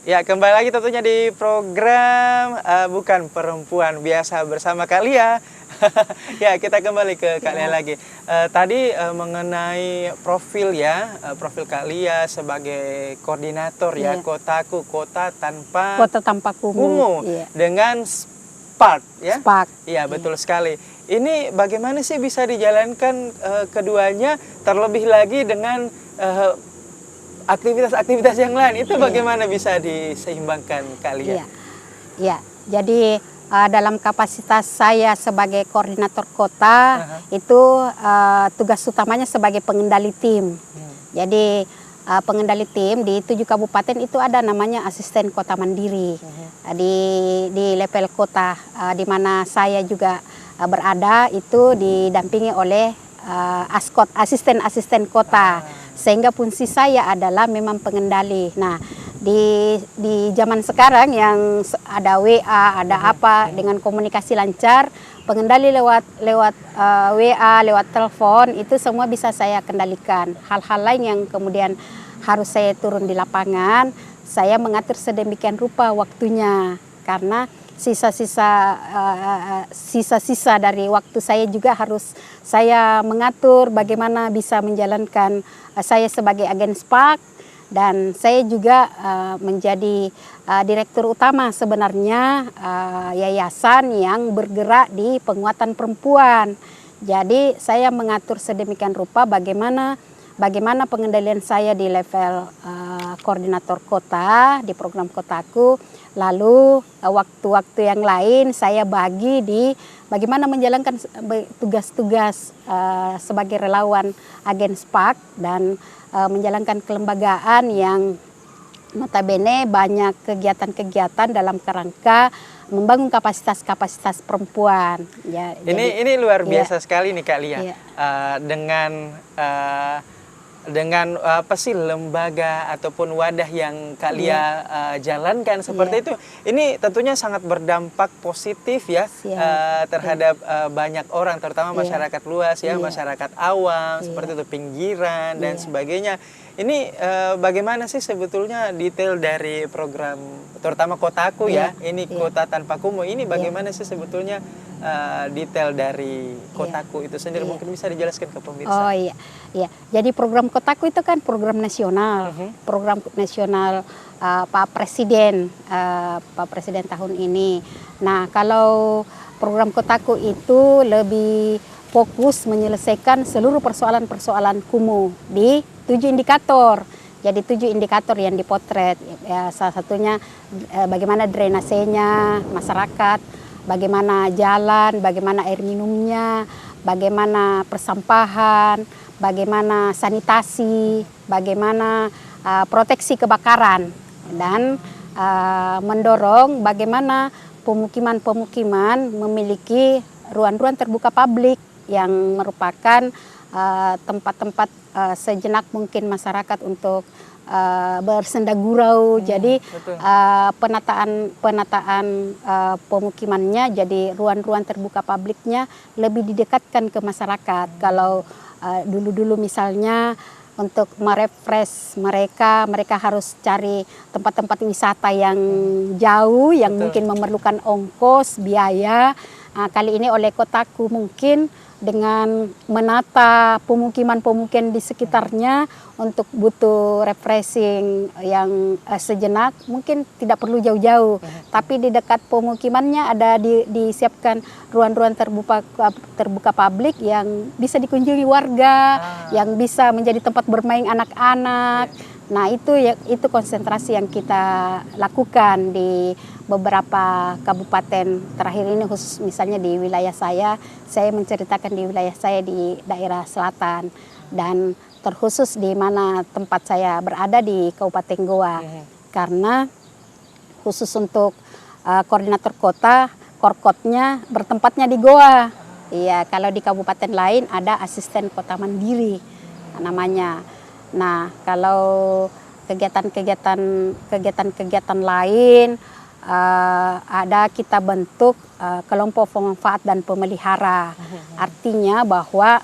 Ya, kembali lagi tentunya di program Bukan Perempuan Biasa bersama Kak Lia. Ya, kita kembali ke Kak Lia lagi. Tadi mengenai profil ya, profil Kak Lia sebagai koordinator ya, Kotaku, Kota Tanpa Kumuh, dengan Spark ya. Spark. Iya, betul sekali. Ini bagaimana sih bisa dijalankan keduanya, terlebih lagi dengan aktivitas-aktivitas yang lain itu bagaimana bisa diseimbangkan Kak Lia? Iya. Jadi dalam kapasitas saya sebagai koordinator kota itu tugas utamanya sebagai pengendali tim. Jadi pengendali tim di 7 kabupaten itu ada namanya asisten kota mandiri di level kota, di mana saya juga berada itu didampingi oleh asisten kota. Sehingga fungsi saya adalah memang pengendali. Nah, di zaman sekarang yang ada WA, ada apa dengan komunikasi lancar, pengendali lewat WA, lewat telepon itu semua bisa saya kendalikan. Hal-hal lain yang kemudian harus saya turun di lapangan, saya mengatur sedemikian rupa waktunya karena sisa-sisa dari waktu saya juga harus saya mengatur bagaimana bisa menjalankan saya sebagai agen Spark, dan saya juga menjadi direktur utama sebenarnya yayasan yang bergerak di penguatan perempuan. Jadi saya mengatur sedemikian rupa bagaimana pengendalian saya di level koordinator kota di program Kotaku. Lalu waktu-waktu yang lain saya bagi di bagaimana menjalankan tugas-tugas sebagai relawan agen Spark dan menjalankan kelembagaan yang notabene banyak kegiatan-kegiatan dalam kerangka membangun kapasitas perempuan. Ya, ini luar biasa sekali nih Kak Lia. Dengan apa sih lembaga ataupun wadah yang Kak Lia jalankan seperti itu, ini tentunya sangat berdampak positif ya terhadap banyak orang, terutama masyarakat luas ya, masyarakat awam seperti itu, pinggiran dan sebagainya. Ini bagaimana sih sebetulnya detail dari program terutama Kotaku ya, ini Kota Tanpa Kumuh ini bagaimana sih sebetulnya detail dari Kotaku itu sendiri, mungkin bisa dijelaskan ke pemirsa. Oh iya. Jadi program Kotaku itu kan program nasional, program nasional Pak Presiden tahun ini. Nah, kalau program Kotaku itu lebih fokus menyelesaikan seluruh persoalan-persoalan kumuh di 7 indikator. Jadi 7 indikator yang dipotret. Ya, salah satunya bagaimana drainasenya masyarakat, bagaimana jalan, bagaimana air minumnya, bagaimana persampahan, bagaimana sanitasi, bagaimana proteksi kebakaran, dan mendorong bagaimana pemukiman-pemukiman memiliki ruang-ruang terbuka publik yang merupakan tempat-tempat sejenak mungkin masyarakat untuk bersenda gurau. Jadi penataan pemukimannya jadi ruang-ruang terbuka publiknya lebih didekatkan ke masyarakat. Kalau dulu-dulu misalnya untuk merefresh mereka harus cari tempat-tempat wisata yang jauh, yang mungkin memerlukan ongkos, biaya. Kali ini oleh Kotaku mungkin dengan menata pemukiman-pemukiman di sekitarnya untuk butuh refreshing yang sejenak, mungkin tidak perlu jauh-jauh, tapi di dekat pemukimannya ada disiapkan ruang-ruang terbuka publik yang bisa dikunjungi warga, yang bisa menjadi tempat bermain anak-anak. Nah, itu konsentrasi yang kita lakukan di beberapa kabupaten terakhir ini, khusus misalnya di wilayah saya menceritakan di wilayah saya di daerah selatan, dan terkhusus di mana tempat saya berada di Kabupaten Goa. Karena khusus untuk koordinator kota, korkotnya bertempatnya di Goa. Iya, kalau di kabupaten lain ada asisten kota mandiri namanya. Nah, kalau kegiatan lain ada kita bentuk kelompok pemanfaat dan pemelihara. Artinya bahwa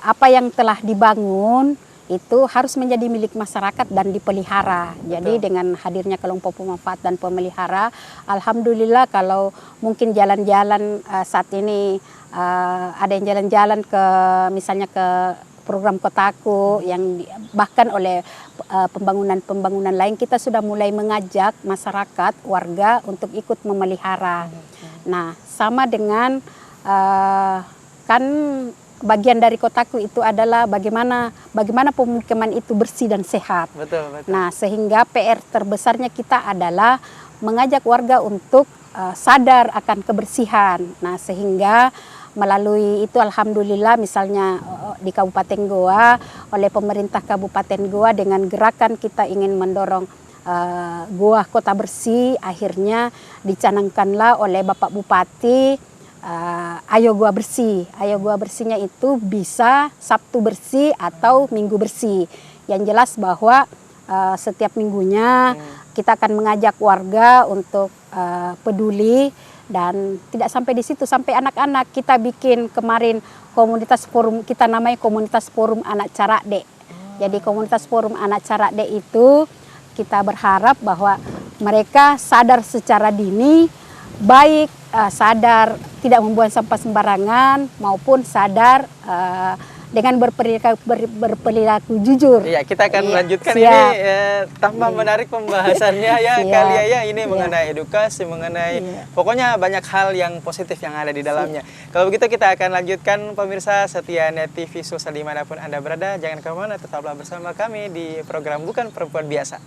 apa yang telah dibangun itu harus menjadi milik masyarakat dan dipelihara. Jadi dengan hadirnya kelompok pemanfaat dan pemelihara, alhamdulillah kalau mungkin jalan-jalan saat ini ada yang jalan-jalan ke misalnya ke program Kotaku yang bahkan oleh pembangunan-pembangunan lain, kita sudah mulai mengajak masyarakat, warga untuk ikut memelihara. Nah, sama dengan kan bagian dari Kotaku itu adalah bagaimana pemukiman itu bersih dan sehat. Betul. Nah, sehingga PR terbesarnya kita adalah mengajak warga untuk sadar akan kebersihan. Nah, sehingga melalui itu alhamdulillah misalnya di Kabupaten Goa oleh pemerintah Kabupaten Goa dengan gerakan kita ingin mendorong Goa Kota Bersih, akhirnya dicanangkanlah oleh Bapak Bupati Ayo Goa Bersih. Ayo Goa Bersihnya itu bisa Sabtu bersih atau Minggu bersih. Yang jelas bahwa setiap minggunya kita akan mengajak warga untuk peduli. Dan tidak sampai di situ, sampai anak-anak kita bikin kemarin komunitas forum, kita namanya komunitas forum anak Carakdek. Jadi komunitas forum anak Carakdek itu kita berharap bahwa mereka sadar secara dini, baik sadar tidak membuang sampah sembarangan maupun sadar dengan berperilaku jujur. Iya, kita akan lanjutkan siap. Ini tambah menarik pembahasannya ya kali ya ini mengenai edukasi, mengenai pokoknya banyak hal yang positif yang ada di dalamnya. Kalau begitu kita akan lanjutkan pemirsa setia Net TV Sosial dimanapun Anda berada. Jangan kemana, tetaplah bersama kami di program Bukan Perempuan Biasa.